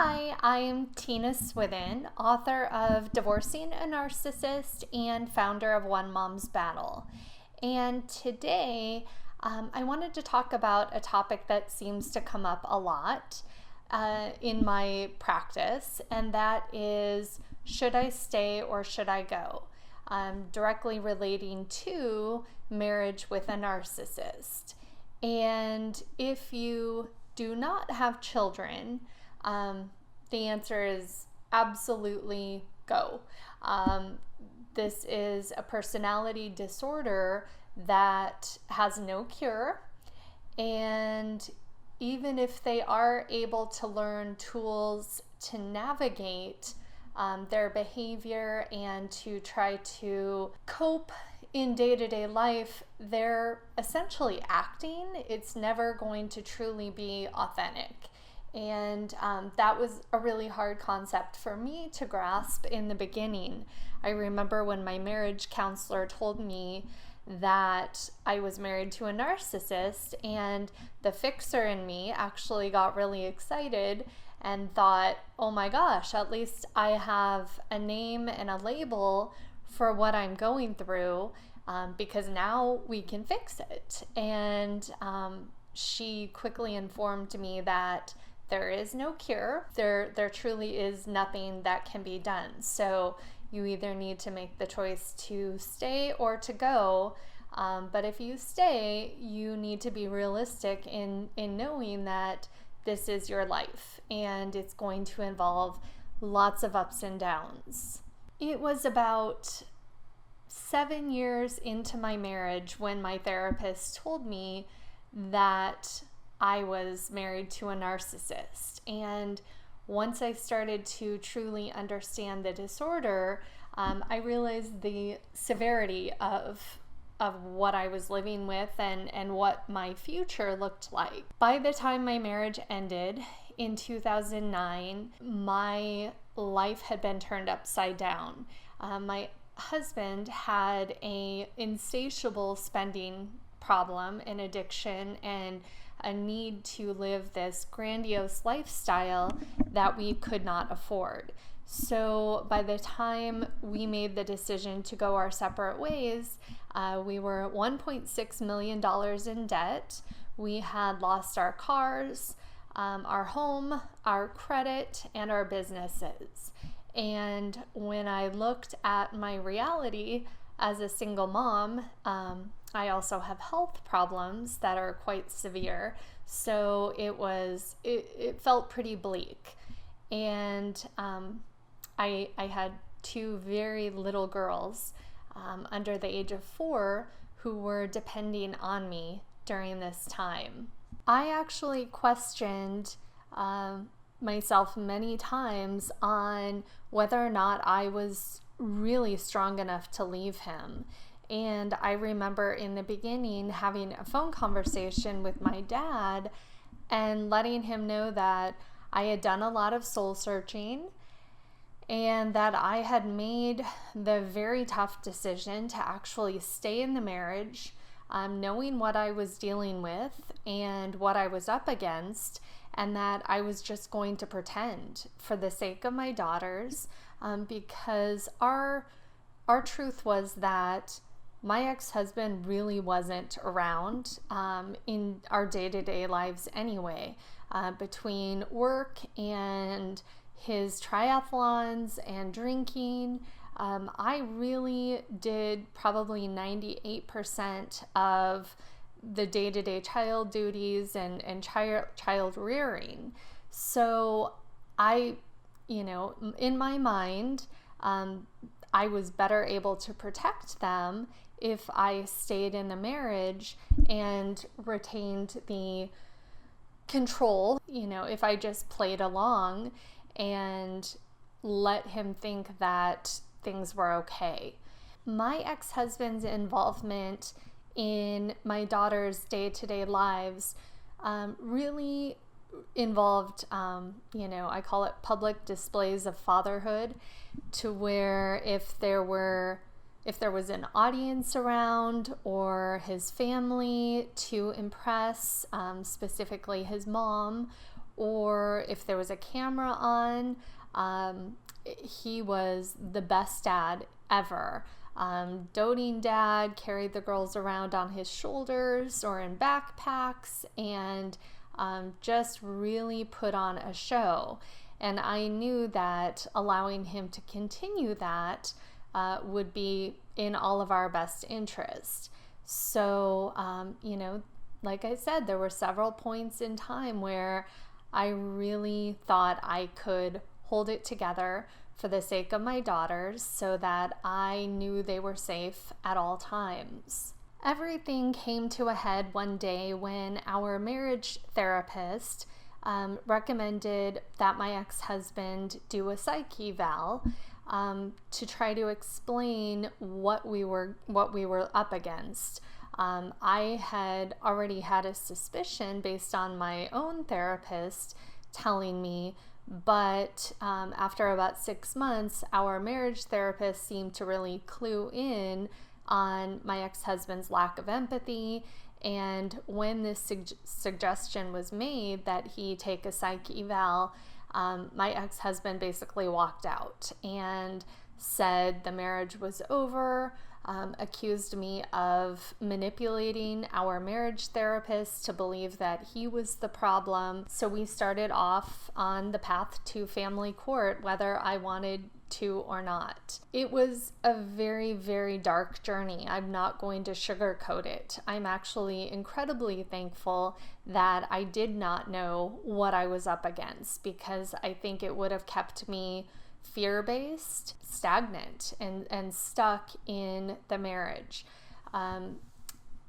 Hi, I'm Tina Swithin, author of Divorcing a Narcissist and founder of One Mom's Battle. And today I wanted to talk about a topic that seems to come up a lot in my practice, and that is, should I stay or should I go? Directly relating to marriage with a narcissist. And if you do not have children, the answer is absolutely go. This is a personality disorder that has no cure, and even if they are able to learn tools to navigate their behavior and to try to cope in day-to-day life, they're essentially acting. It's never going to truly be authentic. And that was a really hard concept for me to grasp in the beginning. I remember when my marriage counselor told me that I was married to a narcissist, and the fixer in me actually got really excited and thought, oh my gosh, at least I have a name and a label for what I'm going through, because now we can fix it. And she quickly informed me that there is no cure. There truly is nothing that can be done. So you either need to make the choice to stay or to go. But if you stay, you need to be realistic in knowing that this is your life and it's going to involve lots of ups and downs. It was about 7 years into my marriage when my therapist told me that I was married to a narcissist. And once I started to truly understand the disorder, I realized the severity of what I was living with and what my future looked like. By the time my marriage ended in 2009, my life had been turned upside down. My husband had an insatiable spending problem, an addiction, and a need to live this grandiose lifestyle that we could not afford. So by the time we made the decision to go our separate ways, we were $1.6 million in debt. We had lost our cars, our home, our credit, and our businesses. And when I looked at my reality as a single mom, I also have health problems that are quite severe. So it felt pretty bleak. And I had two very little girls under the age of 4 who were depending on me during this time. I actually questioned myself many times on whether or not I was really strong enough to leave him. And I remember in the beginning having a phone conversation with my dad and letting him know that I had done a lot of soul searching and that I had made the very tough decision to actually stay in the marriage, knowing what I was dealing with and what I was up against, and that I was just going to pretend for the sake of my daughters, because our truth was that my ex-husband really wasn't around in our day-to-day lives anyway. Between work and his triathlons and drinking, I really did probably 98% of the day-to-day child duties and child rearing. So in my mind, I was better able to protect them if I stayed in the marriage and retained the control, if I just played along and let him think that things were okay. My ex-husband's involvement in my daughter's day-to-day lives really involved, I call it public displays of fatherhood, to where if there was an audience around or his family to impress, specifically his mom, or if there was a camera on, he was the best dad ever. Doting dad, carried the girls around on his shoulders or in backpacks, and just really put on a show. And I knew that allowing him to continue that would be in all of our best interest. So, like I said, there were several points in time where I really thought I could hold it together for the sake of my daughters so that I knew they were safe at all times. Everything came to a head one day when our marriage therapist recommended that my ex-husband do a psych eval to try to explain what we were up against. I had already had a suspicion based on my own therapist telling me, but after about 6 months, our marriage therapist seemed to really clue in on my ex-husband's lack of empathy. And when this suggestion was made that he take a psych eval, my ex-husband basically walked out and said the marriage was over, accused me of manipulating our marriage therapist to believe that he was the problem. So we started off on the path to family court, whether I wanted to or not. It was a very, very dark journey. I'm not going to sugarcoat it. I'm actually incredibly thankful that I did not know what I was up against, because I think it would have kept me fear-based, stagnant, and stuck in the marriage.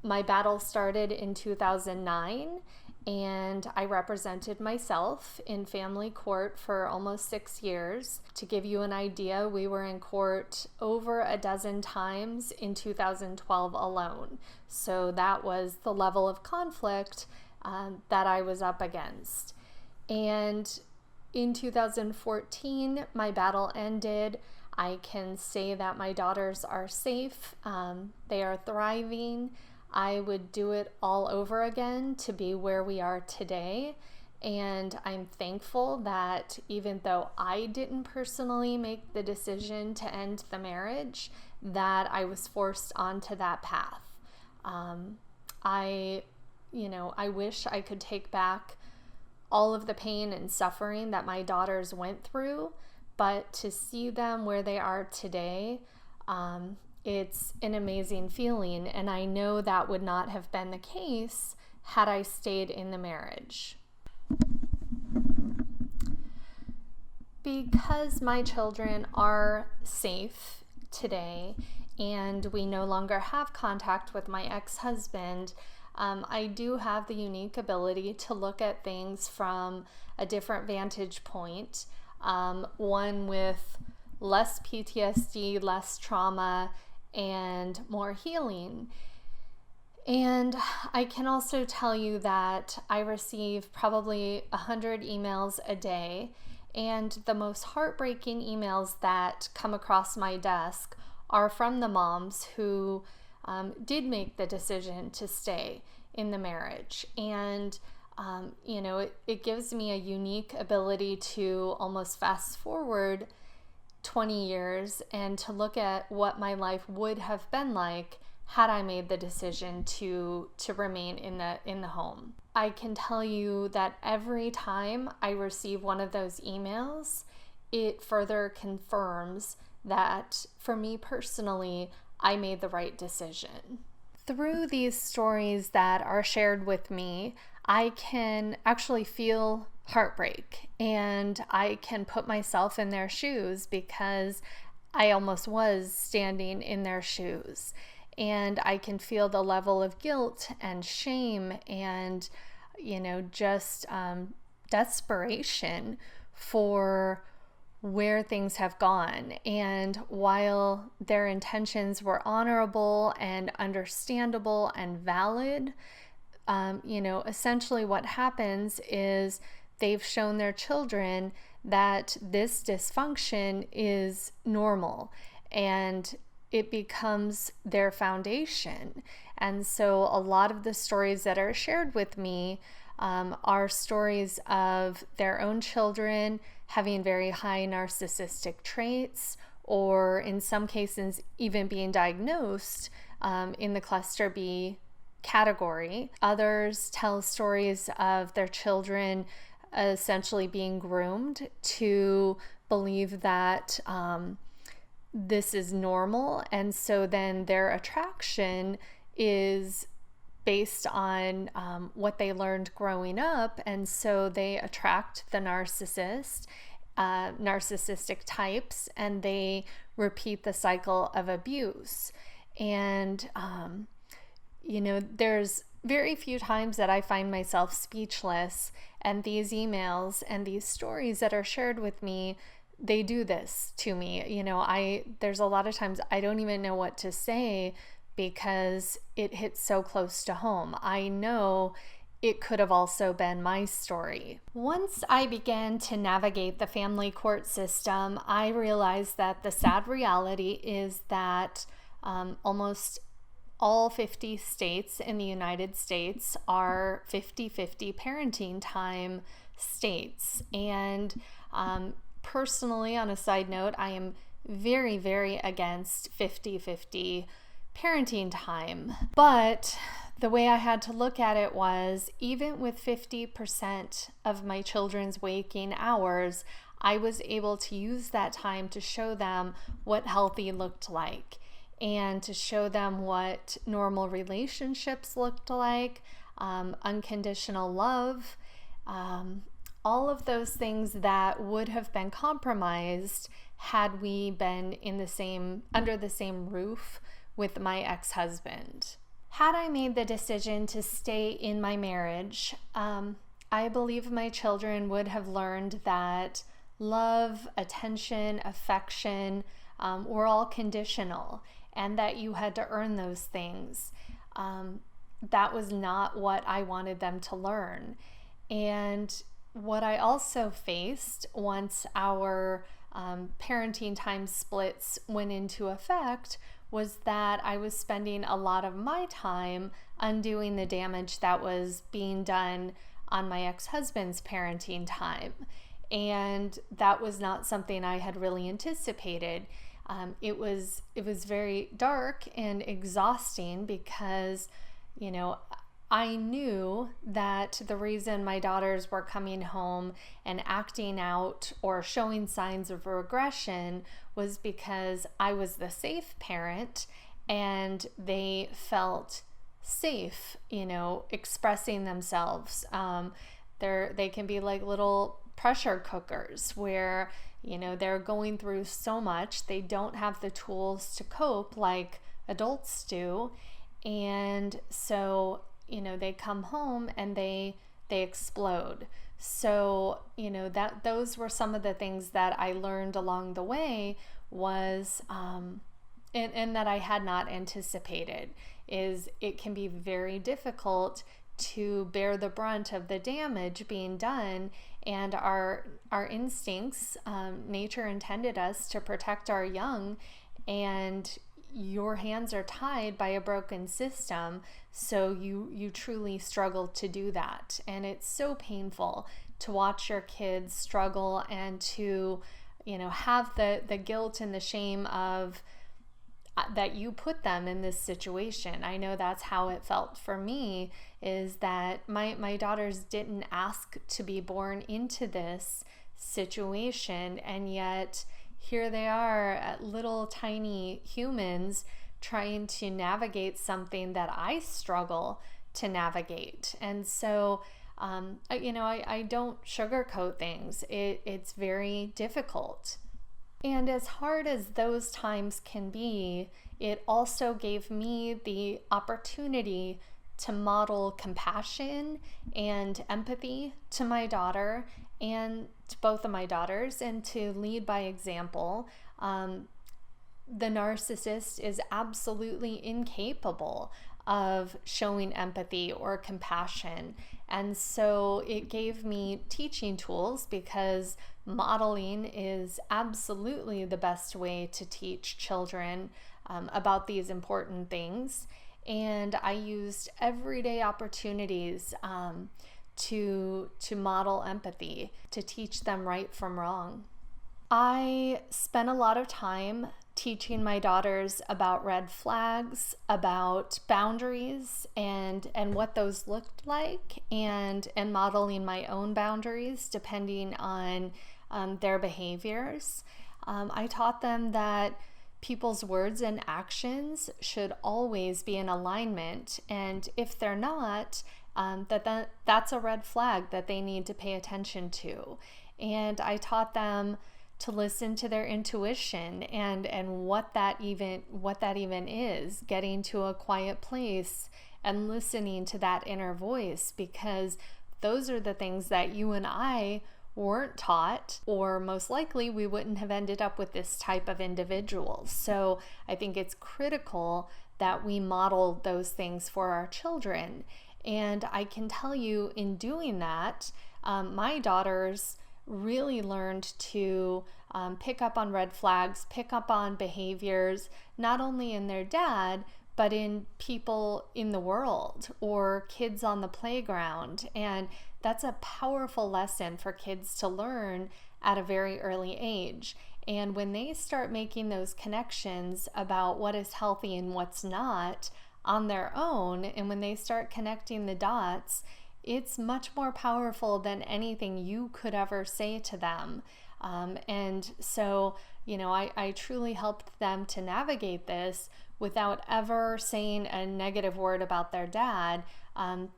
My battle started in 2009, and I represented myself in family court for almost 6 years. To give you an idea, we were in court over a dozen times in 2012 alone. So that was the level of conflict that I was up against. And in 2014, my battle ended. I can say that my daughters are safe. They are thriving. I would do it all over again to be where we are today. And I'm thankful that even though I didn't personally make the decision to end the marriage, that I was forced onto that path. I wish I could take back all of the pain and suffering that my daughters went through, but to see them where they are today, it's an amazing feeling, and I know that would not have been the case had I stayed in the marriage. Because my children are safe today and we no longer have contact with my ex-husband, I do have the unique ability to look at things from a different vantage point, one with less PTSD, less trauma, and more healing. And I can also tell you that I receive probably 100 emails a day, and the most heartbreaking emails that come across my desk are from the moms who did make the decision to stay in the marriage. And it gives me a unique ability to almost fast forward 20 years and to look at what my life would have been like had I made the decision to remain in the home. I can tell you that every time I receive one of those emails, it further confirms that for me personally, I made the right decision. Through these stories that are shared with me, I can actually feel heartbreak, and I can put myself in their shoes because I almost was standing in their shoes. And I can feel the level of guilt and shame and, just desperation for where things have gone. And while their intentions were honorable and understandable and valid, essentially what happens is they've shown their children that this dysfunction is normal and it becomes their foundation. And so a lot of the stories that are shared with me are stories of their own children having very high narcissistic traits, or in some cases even being diagnosed in the cluster B category. Others tell stories of their children essentially being groomed to believe that this is normal, and so then their attraction is based on what they learned growing up, and so they attract the narcissistic types, and they repeat the cycle of abuse. And there's very few times that I find myself speechless, and these emails and these stories that are shared with me, they do this to me. There's a lot of times I don't even know what to say because it hits so close to home. I know it could have also been my story. Once I began to navigate the family court system, I realized that the sad reality is that almost all 50 states in the United States are 50-50 parenting time states. And personally, on a side note, I am very, very against 50-50 parenting time. But the way I had to look at it was, even with 50% of my children's waking hours, I was able to use that time to show them what healthy looked like, and to show them what normal relationships looked like, unconditional love, all of those things that would have been compromised had we been under the same roof with my ex-husband. Had I made the decision to stay in my marriage, I believe my children would have learned that love, attention, affection were all conditional, and that you had to earn those things. That was not what I wanted them to learn. And what I also faced once our parenting time splits went into effect was that I was spending a lot of my time undoing the damage that was being done on my ex-husband's parenting time. And that was not something I had really anticipated. It was very dark and exhausting because, I knew that the reason my daughters were coming home and acting out or showing signs of regression was because I was the safe parent, and they felt safe, expressing themselves. They can be like little pressure cookers where, they're going through so much, they don't have the tools to cope like adults do. And so, they come home and they explode. So, those were some of the things that I learned along the way was, and that I had not anticipated, is it can be very difficult to bear the brunt of the damage being done, and our instincts, nature intended us to protect our young, and your hands are tied by a broken system, so you truly struggle to do that. And it's so painful to watch your kids struggle and to, have the guilt and the shame of that you put them in this situation. I know that's how it felt for me, is that my daughters didn't ask to be born into this situation, and yet here they are, little tiny humans trying to navigate something that I struggle to navigate. And so, I don't sugarcoat things. It's very difficult. And as hard as those times can be, it also gave me the opportunity to model compassion and empathy to my daughter, and to both of my daughters, and to lead by example. The narcissist is absolutely incapable of showing empathy or compassion. And so it gave me teaching tools, because modeling is absolutely the best way to teach children about these important things. And I used everyday opportunities to model empathy, to teach them right from wrong. I spent a lot of time teaching my daughters about red flags, about boundaries and what those looked like, and modeling my own boundaries depending on their behaviors. I taught them that people's words and actions should always be in alignment, and if they're not, that's a red flag that they need to pay attention to. And I taught them to listen to their intuition and what that even is, getting to a quiet place and listening to that inner voice, because those are the things that you and I weren't taught, or most likely we wouldn't have ended up with this type of individual. So I think it's critical that we model those things for our children. And I can tell you, in doing that, my daughters really learned to pick up on red flags, pick up on behaviors, not only in their dad, but in people in the world or kids on the playground. And that's a powerful lesson for kids to learn at a very early age. And when they start making those connections about what is healthy and what's not on their own, and when they start connecting the dots, it's much more powerful than anything you could ever say to them. And so, I truly helped them to navigate this without ever saying a negative word about their dad.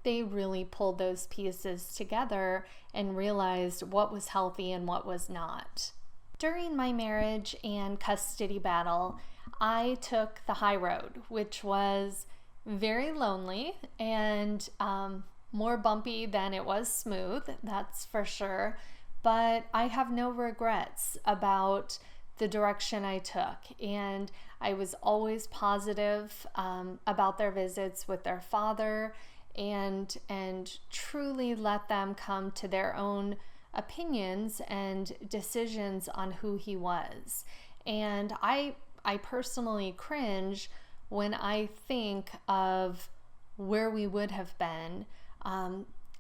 They really pulled those pieces together and realized what was healthy and what was not. During my marriage and custody battle, I took the high road, which was very lonely and more bumpy than it was smooth, that's for sure. But I have no regrets about the direction I took, and I was always positive about their visits with their father, and truly let them come to their own opinions and decisions on who he was. And I personally cringe when I think of where we would have been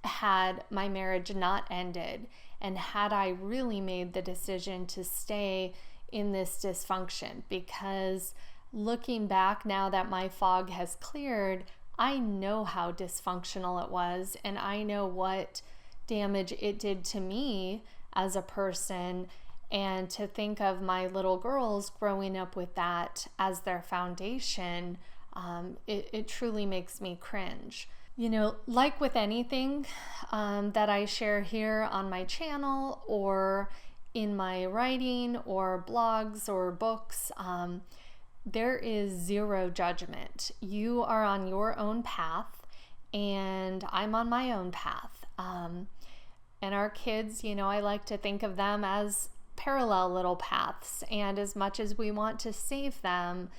had my marriage not ended, and had I really made the decision to stay in this dysfunction. Because looking back, now that my fog has cleared, I know how dysfunctional it was, and I know what damage it did to me as a person. And to think of my little girls growing up with that as their foundation, it truly makes me cringe. Like with anything that I share here on my channel or in my writing or blogs or books, there is zero judgment. You are on your own path, and I'm on my own path. And our kids, I like to think of them as parallel little paths, and as much as we want to save them,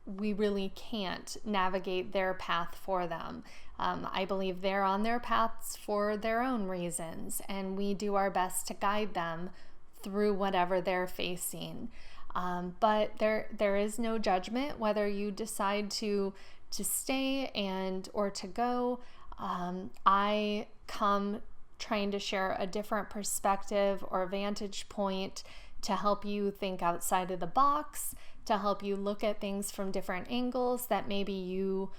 we really can't navigate their path for them. I believe they're on their paths for their own reasons, and we do our best to guide them through whatever they're facing. But there is no judgment whether you decide to stay or to go. I come trying to share a different perspective or vantage point to help you think outside of the box, to help you look at things from different angles that maybe you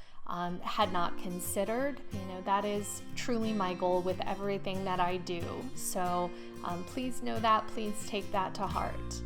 had not considered. That is truly my goal with everything that I do. So please know that, please take that to heart.